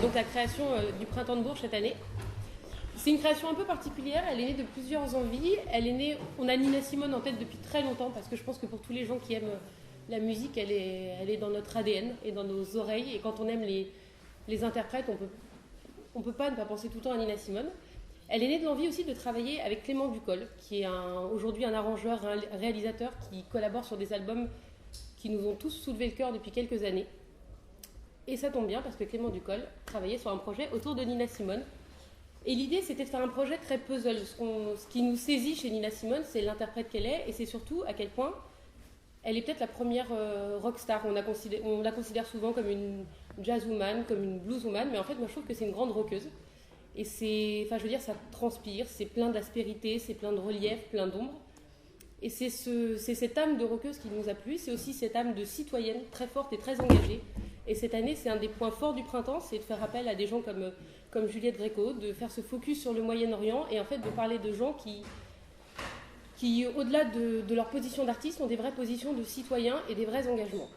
donc la création du Printemps de Bourges cette année. C'est une création un peu particulière, elle est née de plusieurs envies. On a Nina Simone en tête depuis très longtemps, parce que je pense que pour tous les gens qui aiment la musique, elle est dans notre ADN et dans nos oreilles. Et quand on aime les interprètes, on peut pas ne pas penser tout le temps à Nina Simone. Elle est née de l'envie aussi de travailler avec Clément Ducol, qui est aujourd'hui un arrangeur, un réalisateur qui collabore sur des albums qui nous ont tous soulevé le cœur depuis quelques années. Et ça tombe bien parce que Clément Ducol travaillait sur un projet autour de Nina Simone. Et l'idée, c'était de faire un projet très puzzle. Ce qui nous saisit chez Nina Simone, c'est l'interprète qu'elle est, et c'est surtout à quel point elle est peut-être la première rockstar. On la considère souvent comme une jazzwoman, comme une blueswoman, mais en fait, moi, je trouve que c'est une grande rockeuse. Et ça transpire, c'est plein d'aspérité, c'est plein de relief, plein d'ombre. Et c'est cette âme de rockeuse qui nous a plu, c'est aussi cette âme de citoyenne très forte et très engagée. Et cette année, c'est un des points forts du printemps, c'est de faire appel à des gens comme Juliette Gréco, de faire ce focus sur le Moyen-Orient et en fait de parler de gens qui au-delà de leur position d'artiste, ont des vraies positions de citoyens et des vrais engagements.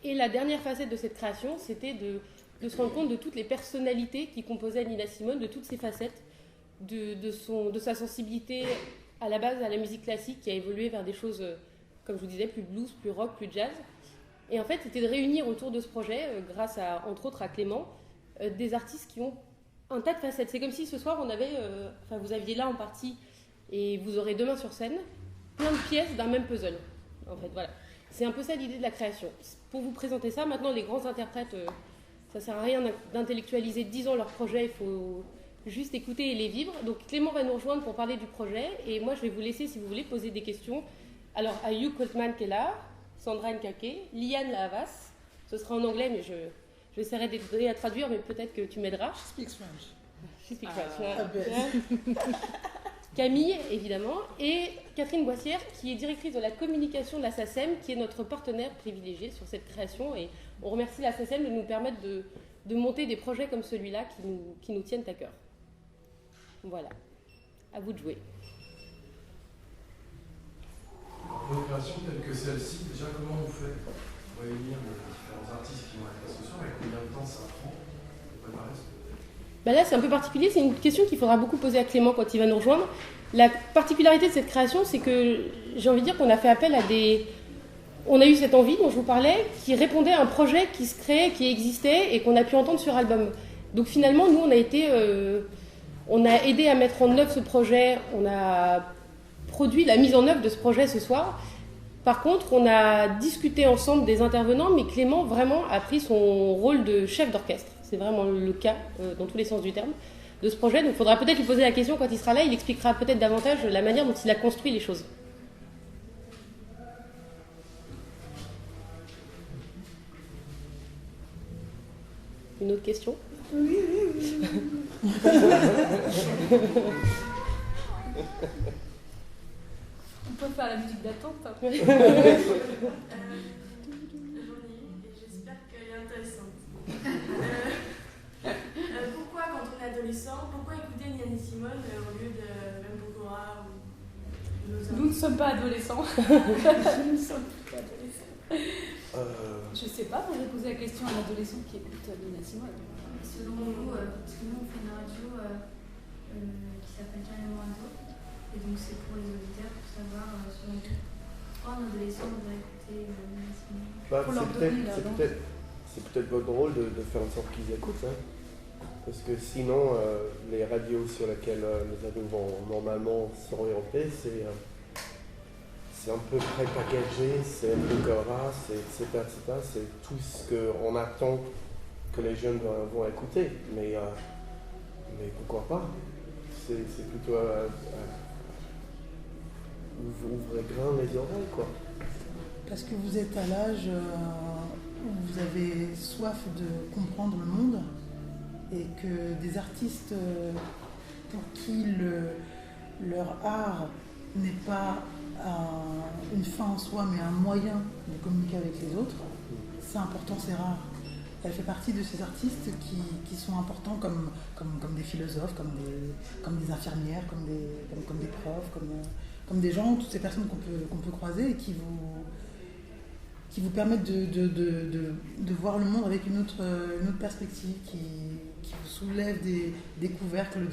Et la dernière facette de cette création, c'était de se rendre compte de toutes les personnalités qui composaient Nina Simone, de toutes ses facettes, de sa sensibilité à la base à la musique classique qui a évolué vers des choses, comme je vous disais, plus blues, plus rock, plus jazz. Et en fait, c'était de réunir autour de ce projet, grâce entre autres à Clément, des artistes qui ont un tas de facettes. C'est comme si ce soir, vous aviez là en partie, et vous aurez demain sur scène, plein de pièces d'un même puzzle. En fait, voilà. C'est un peu ça l'idée de la création. Pour vous présenter ça, maintenant, les grands interprètes, ça sert à rien d'intellectualiser 10 ans leur projet, il faut juste écouter et les vivre. Donc Clément va nous rejoindre pour parler du projet, et moi je vais vous laisser, si vous voulez, poser des questions. Alors à Hugh Coltman qui est là, Sandra Nkake, Liane Lahavas, ce sera en anglais, mais j'essaierai d'aider à traduire, mais peut-être que tu m'aideras. She speaks French. She speaks French. Camille, évidemment, et Catherine Boissière, qui est directrice de la communication de la SACEM, qui est notre partenaire privilégié sur cette création. Et on remercie la SACEM de nous permettre de monter des projets comme celui-là qui nous tiennent à cœur. Voilà. À vous de jouer. Pour une création telle que celle-ci, déjà, comment on fait pour réunir les différents artistes qui vont être là ce soir et combien de temps ça prend pour préparer ce projet? Là, c'est un peu particulier. C'est une question qu'il faudra beaucoup poser à Clément quand il va nous rejoindre. La particularité de cette création, c'est que j'ai envie de dire qu'on a fait appel à on a eu cette envie dont je vous parlais, qui répondait à un projet qui se créait, qui existait et qu'on a pu entendre sur album. Donc finalement, nous, on a aidé à mettre en œuvre ce projet, on a produit la mise en œuvre de ce projet ce soir. Par contre, on a discuté ensemble des intervenants, mais Clément vraiment a pris son rôle de chef d'orchestre. C'est vraiment le cas, dans tous les sens du terme, de ce projet. Donc il faudra peut-être lui poser la question quand il sera là, il expliquera peut-être davantage la manière dont il a construit les choses. Une autre question ? Oui. On peut faire la musique d'attente. J'en ai et j'espère qu'elle est intéressante. Pourquoi, quand on est adolescent, pourquoi écouter Nina Simone au lieu de même Pokora ou Nous ne sommes pas adolescents. Nous ne sommes pas adolescents. Je sais pas, moi j'ai posé la question à un adolescent qui écoute Nina Simone. Selon vous, parce que nous on fait une radio qui s'appelle Carrément Ado, et donc c'est pour les auditeurs pour savoir selon vous pourquoi un adolescent devrait écouter Nina Simone. C'est peut-être votre rôle de faire en sorte qu'ils écoutent, hein. Parce que sinon les radios sur lesquelles les ados vont normalement s'orienter, c'est un peu pré-packagé, c'est un peu Gora, etc. C'est tout ce qu'on attend que les jeunes vont écouter, mais pourquoi pas? C'est plutôt ouvrez grand les oreilles, quoi. Parce que vous êtes à l'âge où vous avez soif de comprendre le monde et que des artistes pour qui leur art n'est pas une fin en soi, mais un moyen de communiquer avec les autres, c'est important, c'est rare. Elle fait partie de ces artistes qui sont importants comme des philosophes, comme des infirmières, comme des profs, comme des gens, toutes ces personnes qu'on peut croiser et qui qui vous permettent de voir le monde avec une autre perspective, qui vous soulève des couvercles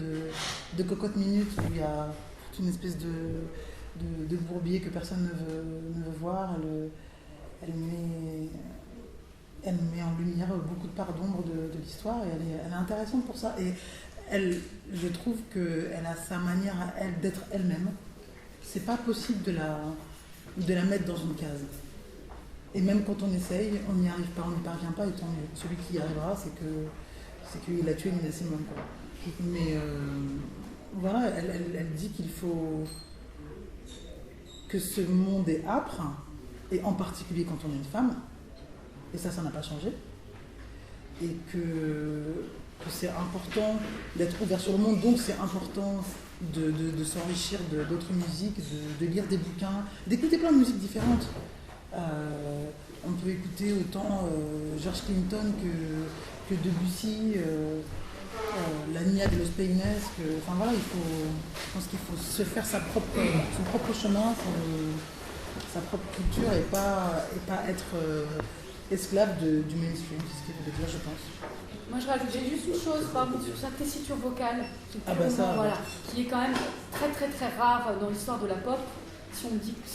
de cocotte minute où il y a toute une espèce de bourbier que personne ne veut voir. Elle met en lumière beaucoup de parts d'ombre de l'histoire et elle est intéressante pour ça. Et je trouve qu'elle a sa manière à elle d'être elle-même. C'est pas possible de la mettre dans une case. Et même quand on essaye, on n'y arrive pas, on n'y parvient pas, et tant mieux. Celui qui y arrivera, c'est qu'il a tué Nina Simone, quoi. Mais voilà, elle dit qu'il faut que ce monde est âpre, et en particulier quand on est une femme, et ça n'a pas changé, et que c'est important d'être ouvert sur le monde, donc c'est important de s'enrichir d'autres musiques, de lire des bouquins, d'écouter plein de musiques différentes. On peut écouter autant George Clinton que Debussy, la Nia de Los Peines, enfin voilà, je pense qu'il faut se faire son propre chemin, sa propre culture et pas être esclave du mainstream, c'est ce qu'il veut dire, je pense. Moi je rajoutais juste une chose sur sa tessiture vocale, voilà. qui est quand même très très très rare dans l'histoire de la pop. Si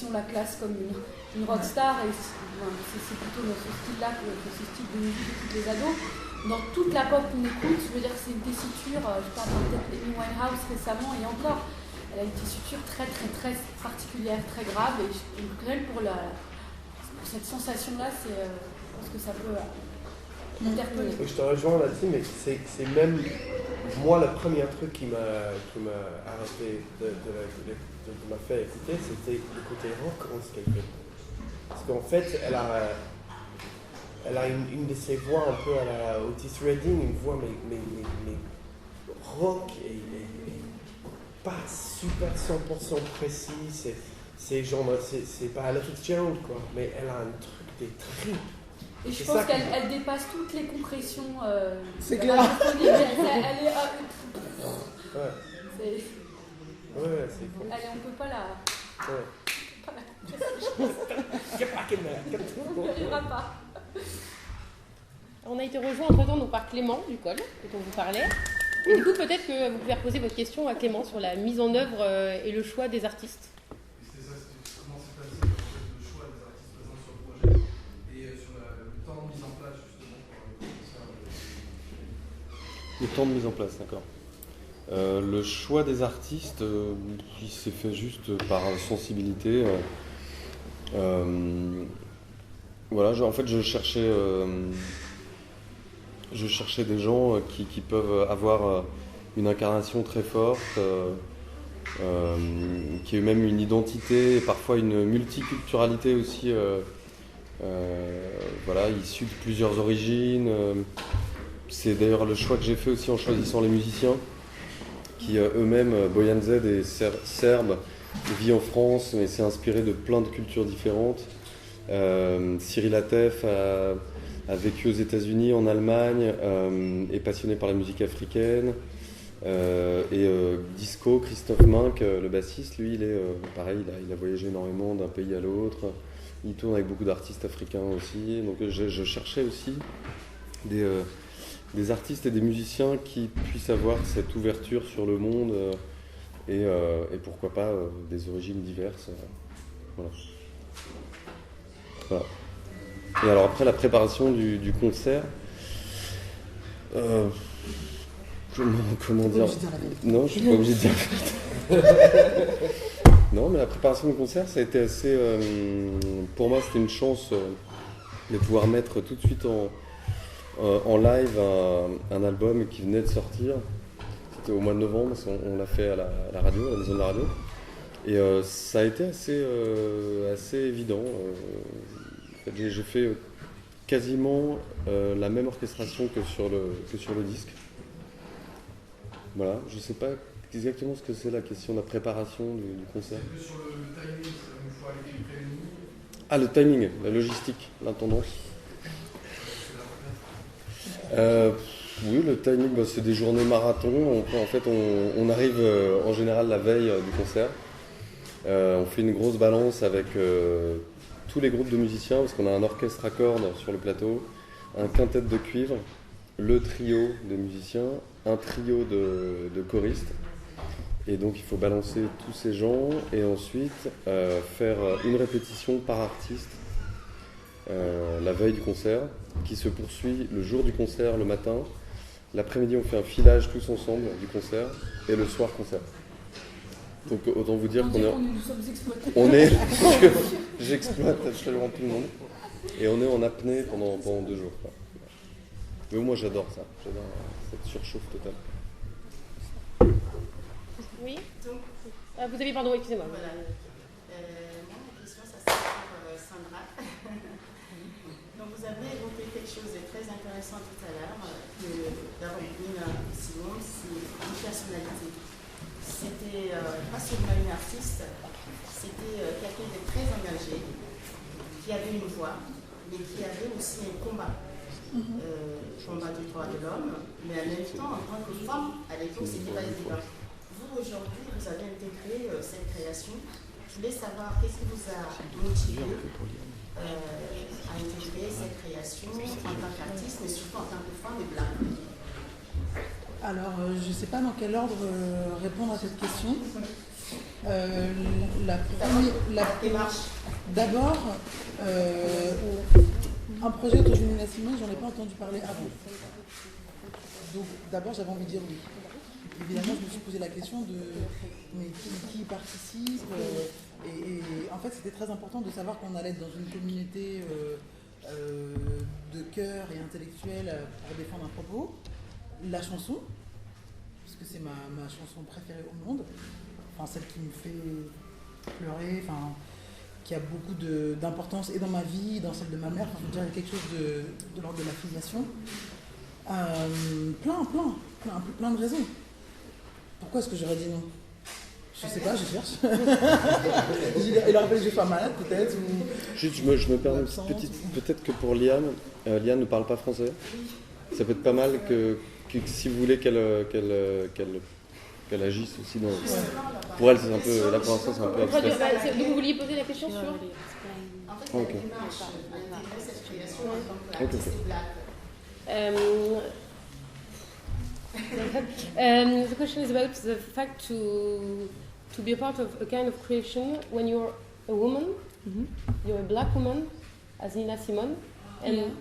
on la classe comme une rockstar, et c'est plutôt dans ce style-là que ce style de musique écoutent les ados. Dans toute la pop qu'on écoute, je veux dire que c'est une tessiture, je parle peut-être Amy Winehouse récemment et encore, elle a une tessiture très très très particulière, très grave, et pour cette sensation-là, je pense que ça peut interpeller. Je te rejoins là-dessus, mais c'est même moi le premier truc qui m'a arrêté de m'a fait écouter, c'était écouter rock en ce qu'elle fait. Parce qu'en fait, elle a une de ses voix un peu à la Otis Redding, une voix mais rock et pas super 100% précis. C'est genre, c'est pas Ella Fitzgerald quoi, mais elle a un truc des tripes. Et je pense qu'elle dépasse toutes les compressions. C'est clair. Elle est. Ouais, c'est cool. Allez, on peut pas la. Ouais. Il n'y aura pas. On a été rejoint entre-temps donc, par Clément du Col, dont on vous parlait. Et du coup, peut-être que vous pouvez reposer votre question à Clément sur la mise en œuvre et le choix des artistes. C'est ça, comment s'est passé le choix des artistes présents sur le projet et sur le temps de mise en place justement pour le temps de mise en place, d'accord. Le choix des artistes, il s'est fait juste par sensibilité. Voilà, en fait, je cherchais des gens qui peuvent avoir une incarnation très forte, qui a même une identité et parfois une multiculturalité aussi, voilà, issue de plusieurs origines. C'est d'ailleurs le choix que j'ai fait aussi en choisissant les musiciens, qui eux-mêmes, Boyan Z est serbe, vit en France, mais s'est inspiré de plein de cultures différentes. Cyril Atef a vécu aux États-Unis, en Allemagne, est passionné par la musique africaine. Et Disco, Christophe Minck, le bassiste, lui, il est pareil, il a voyagé énormément d'un pays à l'autre. Il tourne avec beaucoup d'artistes africains aussi. Donc je cherchais aussi des artistes et des musiciens qui puissent avoir cette ouverture sur le monde et pourquoi pas des origines diverses. Voilà. Et alors après la préparation du concert, comment dire ? Non, je suis pas obligé de dire. Non, mais la préparation du concert, ça a été assez. Pour moi, c'était une chance de pouvoir mettre tout de suite en live un album qui venait de sortir. C'était au mois de novembre, parce qu'on l'a fait à la radio, à la maison de la radio. Et ça a été assez évident. En fait, j'ai fait quasiment la même orchestration que sur le disque. Voilà, je ne sais pas exactement ce que c'est la question de la préparation du concert. C'est plus sur le timing, une fois l'équipe réunie. Ah, le timing, la logistique, l'intendance. Oui, le timing, c'est des journées marathon. En fait, on arrive en général la veille du concert. On fait une grosse balance avec tous les groupes de musiciens, parce qu'on a un orchestre à cordes sur le plateau, un quintet de cuivre, le trio de musiciens, un trio de choristes. Et donc il faut balancer tous ces gens et ensuite faire une répétition par artiste la veille du concert, qui se poursuit le jour du concert le matin. L'après-midi on fait un filage tous ensemble du concert et le soir concert. Donc autant vous dire on est j'exploite absolument tout le monde et on est en apnée pendant 2 jours. Quoi. Mais moi j'adore ça, j'adore cette surchauffe totale. Oui. Vous avez, pardon, excusez-moi. Voilà. Moi, ma question, ça serait pour Sandra. Donc, vous avez évoqué quelque chose de très intéressant tout à l'heure, que Nina Simone, c'est une personnalité. C'était pas seulement une artiste, c'était quelqu'un de très engagé, qui avait une voix, mais qui avait aussi un combat. Combat du droit de l'homme, mais en même temps, en tant que femme, à l'époque, c'était pas évident. Aujourd'hui, vous avez intégré cette création. Je voulais savoir qu'est-ce qui vous a motivé à intégrer cette création en tant qu'artiste, mais surtout en tant que femme et blanche. Alors, je ne sais pas dans quel ordre répondre à cette question. D'abord, un projet autour de Nina Simone, j'en ai pas entendu parler avant. Donc, d'abord, j'avais envie de dire oui. Évidemment, je me suis posé la question de mais qui participe et en fait, c'était très important de savoir qu'on allait être dans une communauté de cœur et intellectuel pour défendre un propos. La chanson, parce que c'est ma chanson préférée au monde, enfin celle qui me fait pleurer, enfin qui a beaucoup d'importance et dans ma vie, dans celle de ma mère. Enfin, je veux dire, il y a quelque chose de l'ordre de la filiation. Plein de raisons. Pourquoi est-ce que j'aurais dit non? Je sais pas, je cherche. Il aurait fallu que je sois malade peut-être. Juste, je me permets peut-être que pour Liane, Liane ne parle pas français. Ça peut être pas mal que si vous voulez qu'elle agisse aussi dans... Pour elle, c'est un peu... Là, pour l'instant, c'est un peu abstrait. Donc vous vouliez poser la question sur... En fait, la démarche d'intégrer cette création en tant qu'artiste the question is about the fact to be a part of a kind of creation when you're a woman, you're a black woman, as Nina Simone, and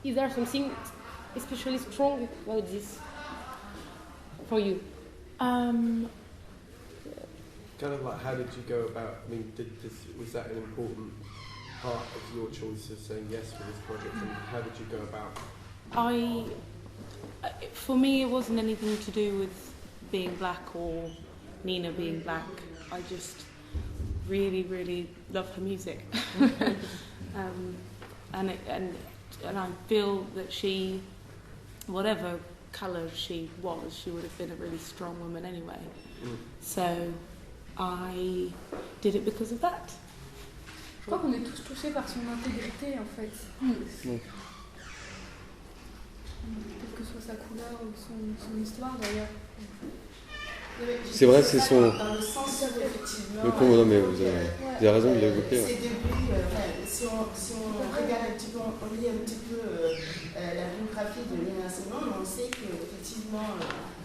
is there something especially strong about this for you? Kind of like, how did you go about, I mean, was that an important part of your choice of saying yes for this project, and how did you go about? For me, it wasn't anything to do with being black or Nina being black. I just really, really love her music, and I feel that she, whatever colour she was, she would have been a really strong woman anyway. So I did it because of that. Je crois qu'on est tous touchés par son intégrité en fait. Quelle que soit sa couleur ou son histoire d'ailleurs. C'est vrai, c'est son... Dans le sens où, effectivement... Non, mais vous avez raison de l'évoquer. Ses débuts, si on regarde un petit peu, on lit un petit peu la biographie de Nina Simone, on sait qu'effectivement,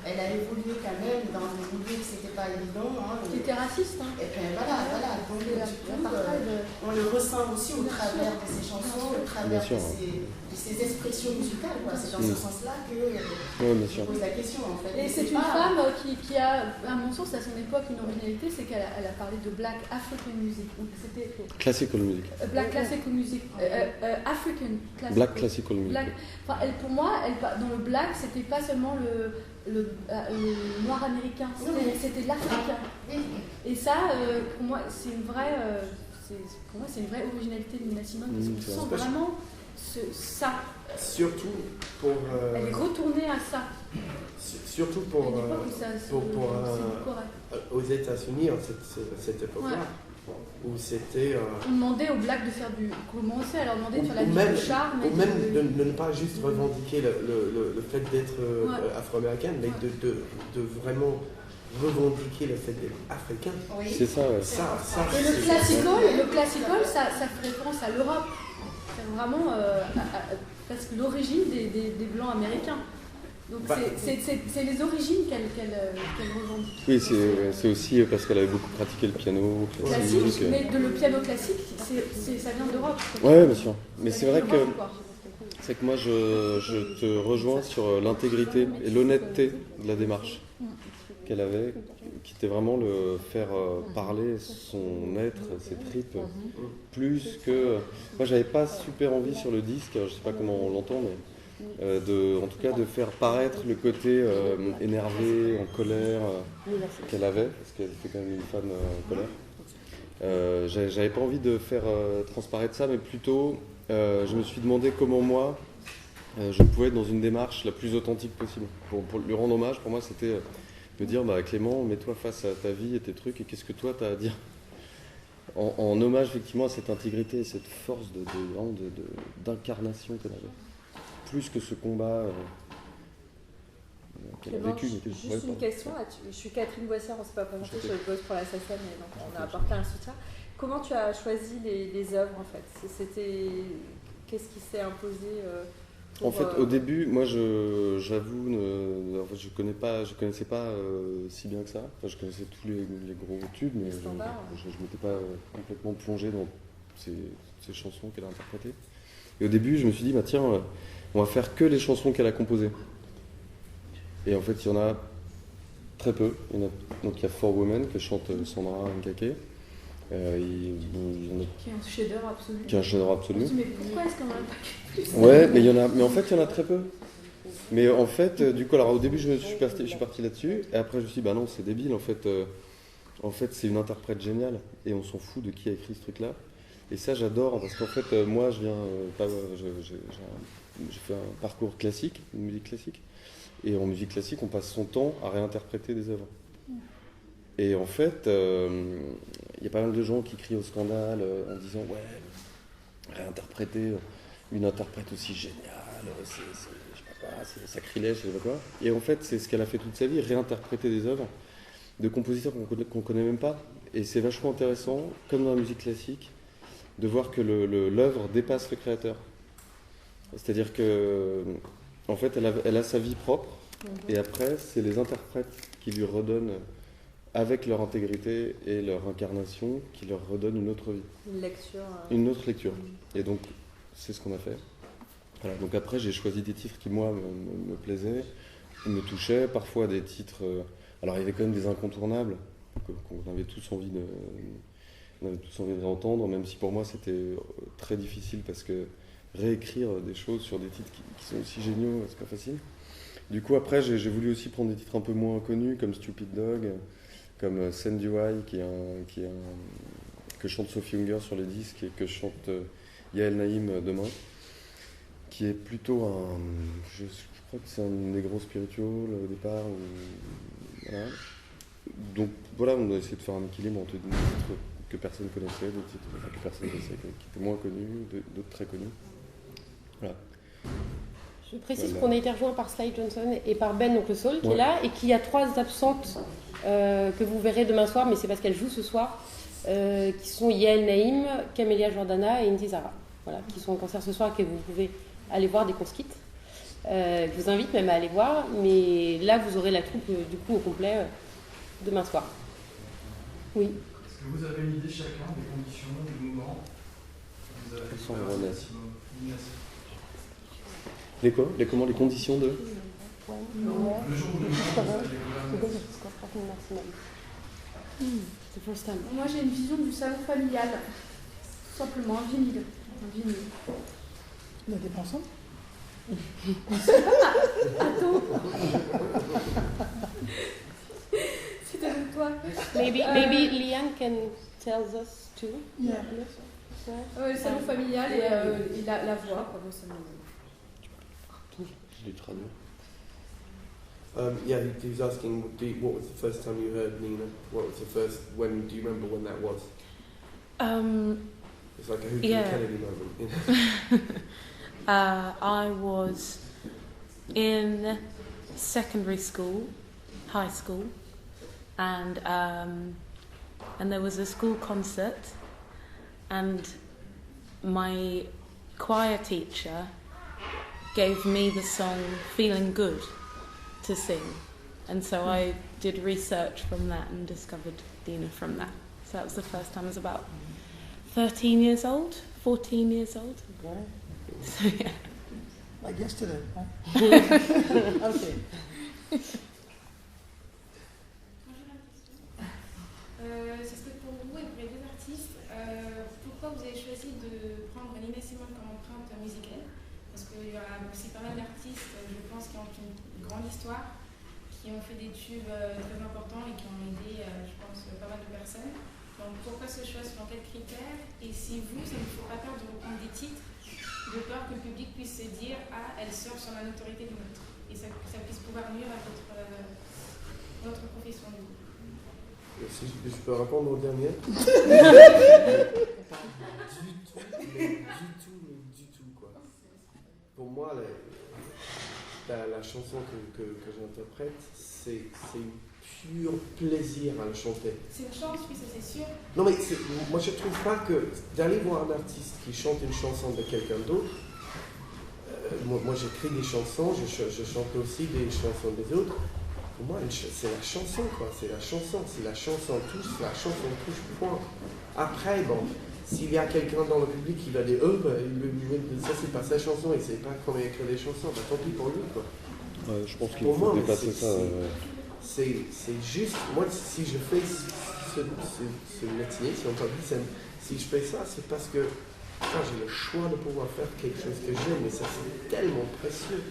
elle a évolué quand même dans des milieux que c'était pas évident. Qui était raciste. Et puis voilà. Donc, du coup, on le ressent aussi au travers de ses chansons, au travers de ses expressions musicales. C'est dans ce sens-là que je pose la question, en fait. Et c'est une femme qui a, à mon sens, à son époque, une originalité, c'est qu'elle a parlé de Black African Music. Donc c'était Classical music. Black Classical Music. African Classical. Black Classical music. Enfin, pour moi, dans le Black, c'était pas seulement le noir américain, c'était l'africain. Et ça, pour moi, c'est une vraie originalité de Nina Simone, parce qu'on sent vraiment ça. Surtout pour... Elle est retournée à ça. Surtout pour aux États-Unis, à cette époque-là, où c'était... On demandait aux Blacks de faire commencer à leur demander de faire la musique de charme. Ou même de ne pas juste revendiquer le fait d'être afro-américaine, mais de vraiment revendiquer le fait d'être africain. Oui. C'est ça, ouais. Et le classical, ça fait référence à l'Europe. C'est vraiment parce que l'origine des Blancs américains. Donc c'est les origines qu'elle revendique. Oui, c'est aussi parce qu'elle avait beaucoup pratiqué le piano classique. Mais le piano classique, ça vient d'Europe. Ouais, bien sûr. Mais c'est vrai que moi je te rejoins sur l'intégrité et l'honnêteté de la démarche qu'elle avait, qui était vraiment le faire parler son être, ses tripes, plus que... Moi j'avais pas super envie sur le disque, je sais pas comment on l'entend, mais en tout cas de faire paraître le côté énervé, en colère qu'elle avait, parce qu'elle était quand même une femme en colère. J'avais pas envie de faire transparaître ça, mais plutôt je me suis demandé comment moi je pouvais être dans une démarche la plus authentique possible. Pour lui rendre hommage, pour moi c'était me dire Clément, mets-toi face à ta vie et tes trucs et qu'est-ce que toi tu as à dire en hommage effectivement à cette intégrité et cette force d'incarnation qu'elle avait. Plus que ce combat qu'elle a vécu. Juste une question, je suis Catherine Boissière, on ne s'est pas présenté, je bosse pour la SACEM et donc on a apporté un soutien. Comment tu as choisi les œuvres en fait? Qu'est-ce qui s'est imposé En fait, au début, moi j'avoue, je connaissais pas si bien que ça. Enfin, je connaissais tous les gros tubes, mais je ne m'étais pas complètement plongé dans ces chansons qu'elle a interprétées. Et au début, je me suis dit, tiens, on va faire que les chansons qu'elle a composées. Et en fait, il y en a très peu. Donc il y a Four Women que chante Sandra Nkake. Qui est un chef-d'œuvre absolu. Mais pourquoi est-ce qu'on n'en a pas plus? Ouais, mais en fait, il y en a très peu. Mais en fait, du coup, alors au début, je suis parti là-dessus. Et après, je me suis dit, non, c'est débile. En fait, c'est une interprète géniale. Et on s'en fout de qui a écrit ce truc-là. Et ça, j'adore. Parce qu'en fait, moi, j'ai fait un parcours classique, une musique classique. Et en musique classique, on passe son temps à réinterpréter des œuvres. Et en fait, il y a pas mal de gens qui crient au scandale en disant « Ouais, réinterpréter une interprète aussi géniale, c'est sacrilège, je sais pas quoi. » Et en fait, c'est ce qu'elle a fait toute sa vie, réinterpréter des œuvres de compositeurs qu'on connaît même pas. Et c'est vachement intéressant, comme dans la musique classique, de voir que l'œuvre dépasse le créateur. C'est-à-dire que, en fait, elle a sa vie propre, et après, c'est les interprètes qui lui redonnent, avec leur intégrité et leur incarnation, qui leur redonnent une autre vie. Une lecture. Une autre lecture. Et donc, c'est ce qu'on a fait. Voilà, donc après, j'ai choisi des titres qui, moi, me plaisaient, me touchaient, parfois des titres... alors, il y avait quand même des incontournables, qu'on avait tous envie de réentendre, même si pour moi, c'était très difficile, parce que réécrire des choses sur des titres qui sont aussi géniaux, c'est pas facile. Du coup, après, j'ai voulu aussi prendre des titres un peu moins connus, comme Stupid Dog, comme Send You High, que chante Sophie Hunger sur les disques et que chante Yael Naïm demain, qui est plutôt je crois que c'est un négro spiritual au départ. Voilà. Donc voilà, on a essayé de faire un équilibre entre des titres que personne connaissait, des titres que personne connaissait, qui étaient moins connus, d'autres très connus. Voilà. Je précise qu'on a été rejoint par Sly Johnson et par Ben Oncle Soul qui est là et qu'il y a 3 absentes que vous verrez demain soir, mais c'est parce qu'elles jouent ce soir, qui sont Yael Naïm, Camélia Jordana et Inti Zara, voilà, qui sont en concert ce soir et que vous pouvez aller voir dès qu'on se quitte. Je vous invite même à aller voir, mais là vous aurez la troupe du coup au complet demain soir. Oui. Est-ce que vous avez une idée chacun des conditions du mouvement? Vous avez les conditions de... Le jour où le Moi j'ai une vision du salon familial, tout simplement, un vinyle. On a des pensants? Attends. C'était de toi. Maybe Liane can tell us too. Yeah. Le salon familial et la voix. Je l'ai traduit. Yeah, he was asking, what was the first time you heard Nina? What was the first? Do you remember when that was? It's like a Hootie Kennedy moment. You know? I was in secondary school, high school, and there was a school concert, and my choir teacher gave me the song Feeling Good to sing, and so I did research from that and discovered Dina from that. So that was the first time. I was about 14 years old. Right. So, yeah. Like yesterday, huh? Okay. Ce serait pour vous et pour les deux artistes, pourquoi vous avez choisi de prendre Nina Simone comme empreinte musicale? Parce qu'il y a aussi pas mal d'artistes, je pense, qui ont une grande histoire, qui ont fait des tubes très importants et qui ont aidé, je pense, pas mal de personnes. Donc pourquoi ce choix, selon quels critères? Et si vous, ça ne vous fait pas peur de reprendre des titres, de peur que le public puisse se dire « Ah, elle sort sur la notoriété d'une autre » et ça puisse pouvoir nuire à votre profession du coup. Si je peux répondre au dernier. Du tout, quoi. Pour moi, la chanson que j'interprète, c'est pur plaisir à la chanter. C'est une chance, oui, ça c'est sûr. Non, mais moi je trouve pas que d'aller voir un artiste qui chante une chanson de quelqu'un d'autre, moi j'écris des chansons, je chante aussi des chansons des autres. Pour moi, c'est la chanson, quoi. C'est la chanson. Si la chanson touche, point. Après, bon, s'il y a quelqu'un dans le public qui va dire ça c'est pas sa chanson, il sait pas comment écrire des chansons, bah tant pis pour lui, quoi. Ouais, je pense qu'il faut dépasser ça. C'est juste, moi si je fais ce métier, si on peut dire, si je fais ça, c'est parce que j'ai le choix de pouvoir faire quelque chose que j'aime, et ça c'est tellement précieux.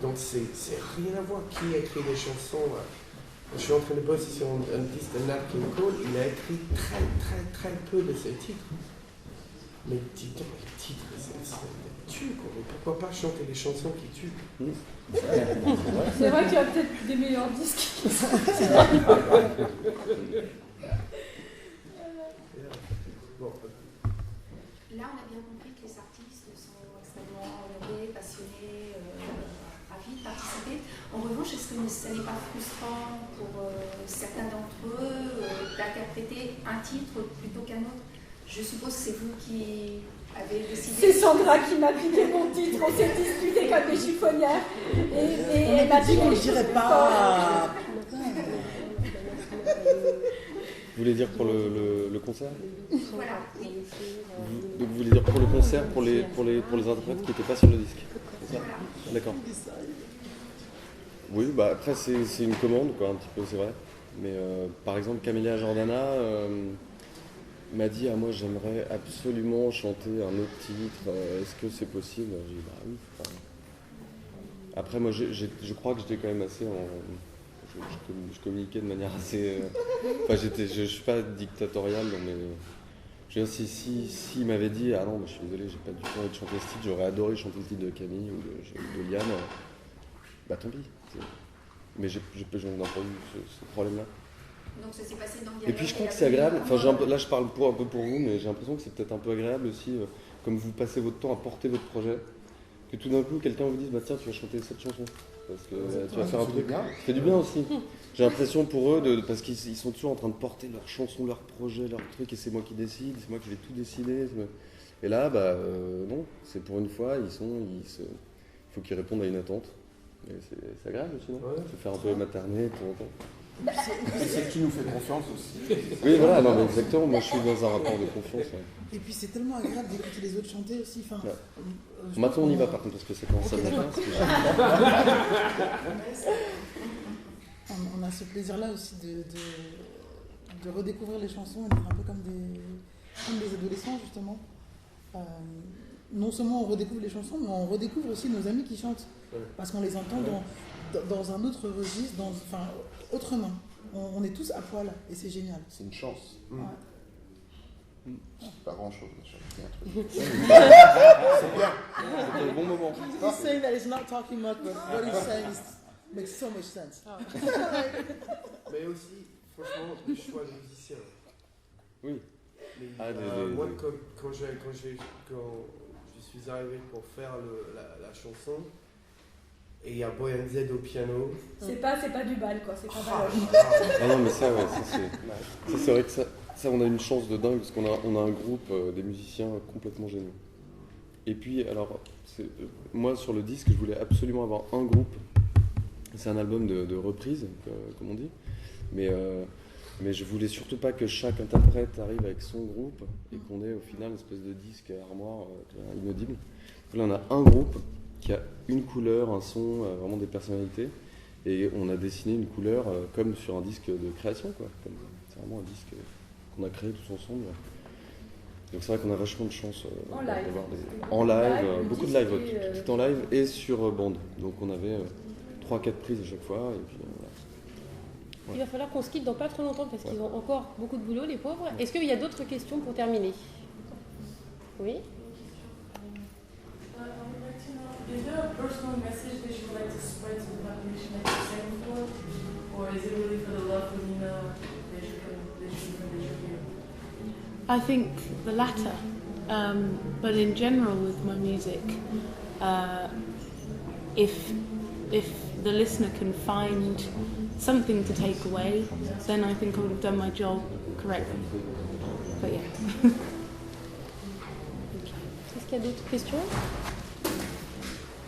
Donc c'est rien à voir qui écrit des chansons. Je suis en train de bosser sur un disque de Nat King Cole, il a écrit très peu de ses titres. Mais dis donc, les titres, c'est tue, quoi. Mais pourquoi pas chanter des chansons qui tuent? C'est vrai qu'il y a peut-être des meilleurs disques. Là, on a bien compris que les artistes sont extrêmement honorés, passionnés, ravis de participer. En revanche, est-ce que ça n'est pas frustrant pour certains d'entre eux d'interpréter un titre plutôt qu'un autre? Je suppose que c'est vous qui avez décidé. C'est Sandra qui m'a piqué mon titre, on s'est disputé comme des chiffonnières. Et elle m'a dit qu'on ne dirait pas. Vous voulez dire pour le concert? Voilà, oui. Donc vous voulez dire pour le concert, pour les interprètes qui n'étaient pas sur le disque? C'est ça? D'accord. Oui, bah après c'est une commande, quoi, un petit peu, c'est vrai. Mais par exemple, Camélia Jordana m'a dit moi j'aimerais absolument chanter un autre titre, est-ce que c'est possible? J'ai dit bah oui. Enfin... Après moi je crois que j'étais quand même assez je communiquais de manière assez enfin je suis pas dictatorial, mais je veux dire, si m'avait dit ah non mais je suis désolé, j'ai pas du tout envie de chanter ce titre, j'aurais adoré chanter le titre de Camille ou de Liane, bah tant pis. Mais j'en ai pas eu ce problème-là. Donc ça s'est passé dans le dialogue. Et puis je crois que c'est agréable, là je parle un peu pour vous, mais j'ai l'impression que c'est peut-être un peu agréable aussi, comme vous passez votre temps à porter votre projet, que tout d'un coup quelqu'un vous dise bah tiens tu vas chanter cette chanson, parce que tu vas faire un truc, ça fait du bien aussi. J'ai l'impression pour eux, parce qu'ils sont toujours en train de porter leur chanson, leur projet, leur truc, et c'est moi qui décide, c'est moi qui vais tout décider. Et là, bah non, c'est pour une fois, il faut qu'ils répondent à une attente. Et c'est agréable aussi, non? Se faire un peu materner pour autant. C'est celle qui nous fait confiance aussi. Oui, voilà, non, mais exactement, moi je suis dans un rapport de confiance. Ouais. Et puis c'est tellement agréable d'écouter les autres chanter aussi. Enfin, maintenant on y va par contre, parce que ça commence à bien faire. On a ce plaisir-là aussi de redécouvrir les chansons et d'être un peu comme des adolescents, justement. Non seulement on redécouvre les chansons, mais on redécouvre aussi nos amis qui chantent. Parce qu'on les entend dans un autre registre, autrement. On est tous à poil et c'est génial. C'est une chance. Ouais. Pas grand-chose. C'est bien. C'est le bon moment. He's saying that he's not talking much, but what he's saying makes so much sense. Mais aussi, franchement, le choix des musiciens. Oui. Moi, quand je suis arrivé pour faire la chanson, Et il y a Boyan Z au piano. C'est pas du bal, quoi, c'est pas baloche. Ah non, mais ça, ouais, c'est vrai que ça, on a une chance de dingue parce qu'on a un groupe, des musiciens complètement géniaux. Et puis, alors, moi sur le disque, je voulais absolument avoir un groupe. C'est un album de reprise, comme on dit. Mais je voulais surtout pas que chaque interprète arrive avec son groupe et qu'on ait au final une espèce de disque armoire inaudible. Donc là, on a un groupe qui a une couleur, un son, vraiment des personnalités. Et on a dessiné une couleur comme sur un disque de création, quoi. C'est vraiment un disque qu'on a créé tous ensemble. Donc c'est vrai qu'on a vachement de chance d'avoir beaucoup de live, tout en live et sur bande. Donc on avait 3-4 prises à chaque fois. Et puis, voilà. Il va falloir qu'on se quitte dans pas trop longtemps parce qu'ils ont encore beaucoup de boulot, les pauvres. Est-ce qu'il y a d'autres questions pour terminer? Oui. Is there a personal message that you would like to spread to the population that you're saying for? Or is it really for the love of Nina that you're here? I think the latter. But in general with my music, if the listener can find something to take away, then I think I would have done my job correctly. But yeah. Est-ce qu'il y a d'autres questions?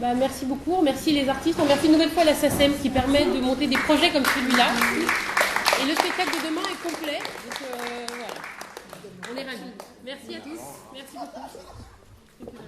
Merci beaucoup, on remercie les artistes, on remercie une nouvelle fois la SACEM qui permet de monter des projets comme celui-là. Et le spectacle de demain est complet, donc voilà, on est ravis. Merci à tous, merci beaucoup.